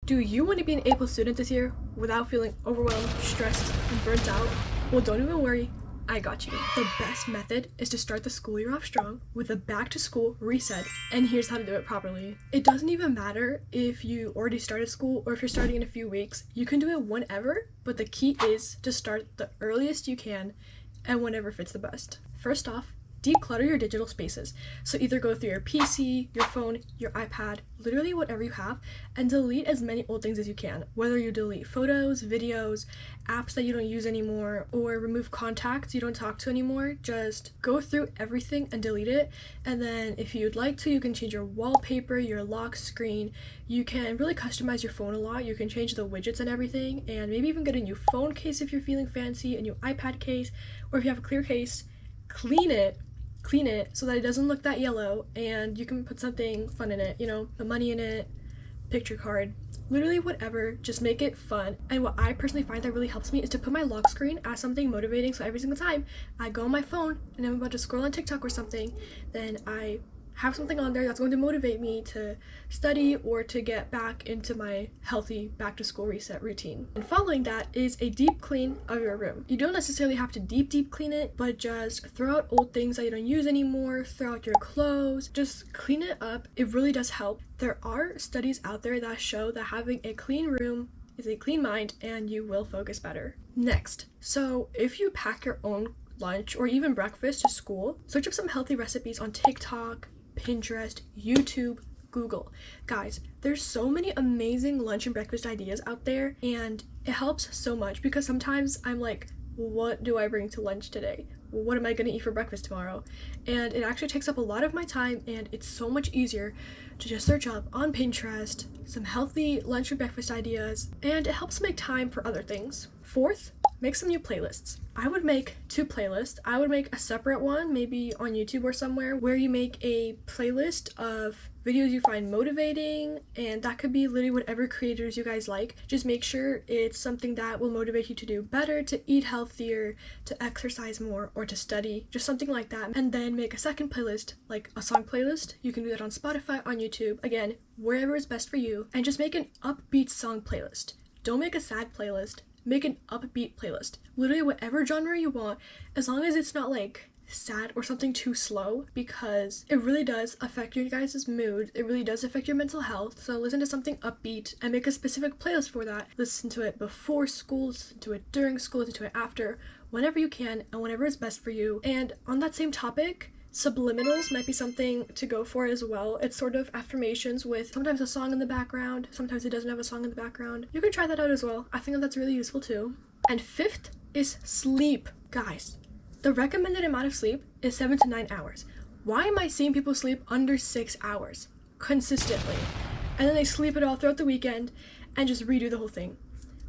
Do you want to be an A+ student this year without feeling overwhelmed, stressed, and burnt out? Well, don't even worry, I got you. The best method is to start the school year off strong with a back to school reset, and here's how to do it properly. It doesn't even matter if you already started school or if you're starting in a few weeks. You can do it whenever, but the key is to start the earliest you can and whenever fits the best. First off, declutter your digital spaces. So either go through your PC, your phone, your iPad, literally whatever you have, and delete as many old things as you can. Whether you delete photos, videos, apps that you don't use anymore, or remove contacts you don't talk to anymore, just go through everything and delete it. And then if you'd like to, you can change your wallpaper, your lock screen. You can really customize your phone a lot. You can change the widgets and everything, and maybe even get a new phone case if you're feeling fancy, a new iPad case, or if you have a clear case, clean it so that it doesn't look that yellow, and you can put something fun in it, you know, the money in it, picture card, literally whatever, just make it fun. And what I personally find that really helps me is to put my lock screen as something motivating, so every single time I go on my phone and I'm about to scroll on TikTok or something, then I have something on there that's going to motivate me to study or to get back into my healthy back to school reset routine. And following that is a deep clean of your room. You don't necessarily have to deep clean it, but just throw out old things that you don't use anymore, throw out your clothes, just clean it up. It really does help. There are studies out there that show that having a clean room is a clean mind and you will focus better. Next, so if you pack your own lunch or even breakfast to school, search up some healthy recipes on TikTok, Pinterest, YouTube, Google. Guys, there's so many amazing lunch and breakfast ideas out there, and it helps so much because sometimes I'm like, what do I bring to lunch today? What am I going to eat for breakfast tomorrow? And it actually takes up a lot of my time, and it's so much easier to just search up on Pinterest some healthy lunch and breakfast ideas, and it helps make time for other things. Fourth, make some new playlists. I would make 2 playlists. I would make a separate one, maybe on YouTube or somewhere, where you make a playlist of videos you find motivating, and that could be literally whatever creators you guys like. Just make sure it's something that will motivate you to do better, to eat healthier, to exercise more, or to study, just something like that. And then make a second playlist, like a song playlist. You can do that on Spotify, on YouTube, again, wherever is best for you, and just make an upbeat song playlist. Don't make a sad playlist. Make an upbeat playlist. Literally whatever genre you want, as long as it's not like sad or something too slow, because it really does affect your guys' mood. It really does affect your mental health. So listen to something upbeat and make a specific playlist for that. Listen to it before school, listen to it during school, listen to it after, whenever you can and whenever is best for you. And on that same topic, subliminals might be something to go for as well. It's sort of affirmations with sometimes a song in the background, sometimes it doesn't have a song in the background. You can try that out as well. I think that's really useful too. And fifth is sleep. Guys, the recommended amount of sleep is 7 to 9 hours. Why am I seeing people sleep under 6 hours consistently? And then they sleep it all throughout the weekend and just redo the whole thing.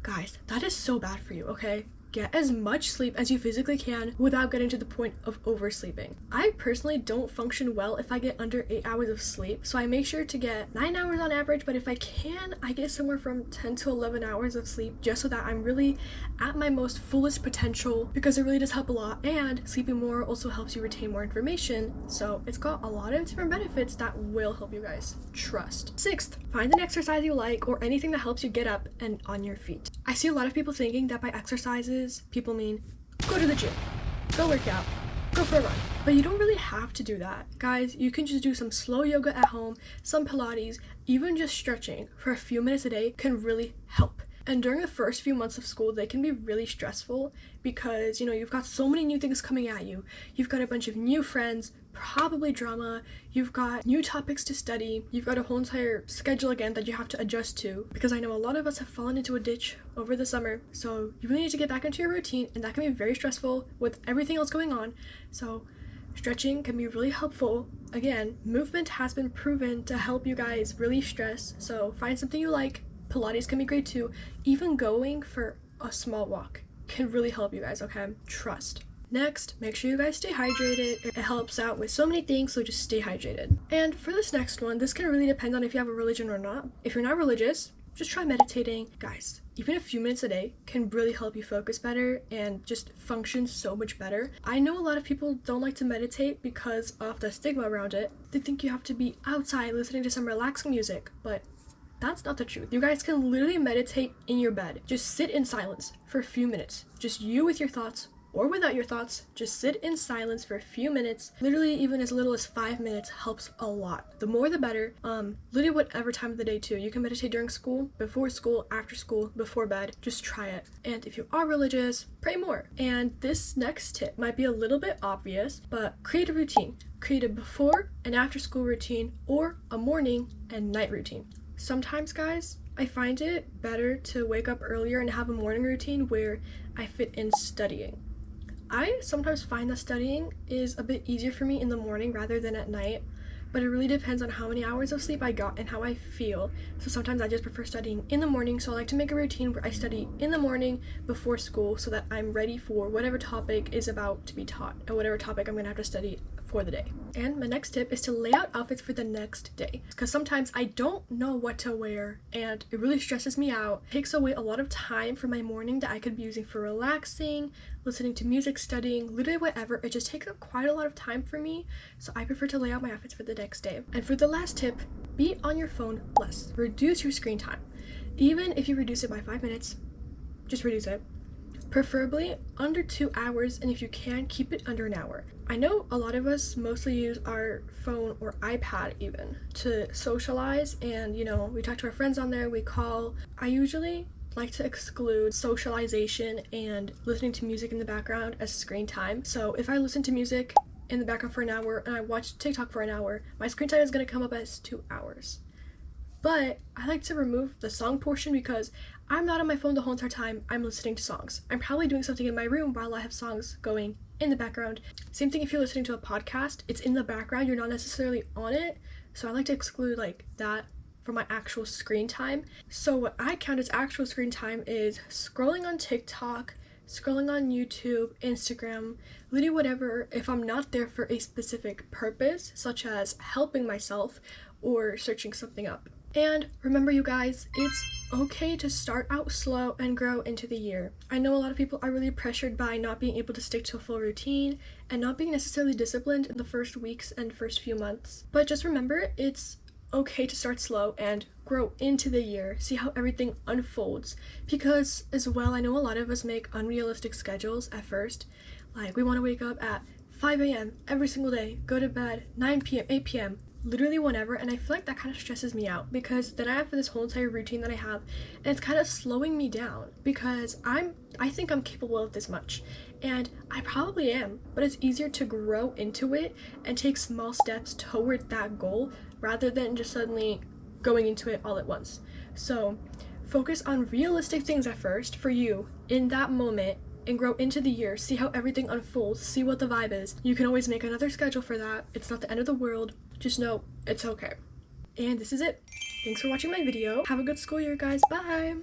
Guys, that is so bad for you, okay? Get as much sleep as you physically can without getting to the point of oversleeping. I personally don't function well if I get under 8 hours of sleep, so I make sure to get 9 hours on average, but if I can, I get somewhere from 10 to 11 hours of sleep just so that I'm really at my most fullest potential, because it really does help a lot. And sleeping more also helps you retain more information, so it's got a lot of different benefits that will help you guys. Trust. Sixth, find an exercise you like or anything that helps you get up and on your feet. I see a lot of people thinking that by exercises, people mean go to the gym, go work out, go for a run. But you don't really have to do that. Guys, you can just do some slow yoga at home, some Pilates, even just stretching for a few minutes a day can really help. And during the first few months of school, they can be really stressful because, you know, you've got so many new things coming at you. You've got a bunch of new friends, probably drama, you've got new topics to study, you've got a whole entire schedule again that you have to adjust to, because I know a lot of us have fallen into a ditch over the summer. So you really need to get back into your routine, and that can be very stressful with everything else going on. So stretching can be really helpful. Again, movement has been proven to help you guys relieve stress, so find something you like. Pilates can be great too. Even going for a small walk can really help you guys, okay? Trust. Next, make sure you guys stay hydrated. It helps out with so many things, so just stay hydrated. And for this next one, this can really depend on if you have a religion or not. If you're not religious, just try meditating. Guys, even a few minutes a day can really help you focus better and just function so much better. I know a lot of people don't like to meditate because of the stigma around it. They think you have to be outside listening to some relaxing music, but That's not the truth. You guys can literally meditate in your bed. Just sit in silence for a few minutes. Just you with your thoughts or without your thoughts. Just sit in silence for a few minutes. Literally even as little as 5 minutes helps a lot. The more the better. Literally whatever time of the day too. You can meditate during school, before school, after school, before bed. Just try it. And if you are religious, pray more. And this next tip might be a little bit obvious, but create a routine. Create a before and after school routine or a morning and night routine. Sometimes, guys, I find it better to wake up earlier and have a morning routine where I fit in studying. I sometimes find that studying is a bit easier for me in the morning rather than at night, but it really depends on how many hours of sleep I got and how I feel. So sometimes I just prefer studying in the morning, so I like to make a routine where I study in the morning before school so that I'm ready for whatever topic is about to be taught or whatever topic I'm going to have to study for the day. And my next tip is to lay out outfits for the next day, because sometimes I don't know what to wear and it really stresses me out. It takes away a lot of time from my morning that I could be using for relaxing, listening to music, studying, literally whatever. It just takes up quite a lot of time for me, so I prefer to lay out my outfits for the next day. And for the last tip, be on your phone less. Reduce your screen time. Even if you reduce it by 5 minutes, just reduce it. Preferably under 2 hours, and if you can, keep it under an hour. I know a lot of us mostly use our phone or iPad even to socialize, and we talk to our friends on there, we call. I usually like to exclude socialization and listening to music in the background as screen time. So if I listen to music in the background for an hour and I watch TikTok for an hour, my screen time is going to come up as 2 hours. But I like to remove the song portion because I'm not on my phone the whole entire time I'm listening to songs. I'm probably doing something in my room while I have songs going in the background. Same thing if you're listening to a podcast, it's in the background, you're not necessarily on it. So I like to exclude that for my actual screen time. So what I count as actual screen time is scrolling on TikTok, scrolling on YouTube, Instagram, literally whatever, if I'm not there for a specific purpose, such as helping myself or searching something up. And remember, you guys, it's okay to start out slow and grow into the year. I know a lot of people are really pressured by not being able to stick to a full routine and not being necessarily disciplined in the first weeks and first few months. But just remember, it's okay to start slow and grow into the year, see how everything unfolds. Because as well, I know a lot of us make unrealistic schedules at first. Like, we want to wake up at 5 a.m. every single day, go to bed 9 p.m., 8 p.m., literally whenever, and I feel like that kind of stresses me out because then I have this whole entire routine that I have, and it's kind of slowing me down because I think I'm capable of this much, and I probably am, but it's easier to grow into it and take small steps toward that goal rather than just suddenly going into it all at once. So focus on realistic things at first for you in that moment and grow into the year. See how everything unfolds, see what the vibe is. You can always make another schedule for that. It's not the end of the world. Just know it's okay. And this is it. Thanks for watching my video. Have a good school year, guys. Bye!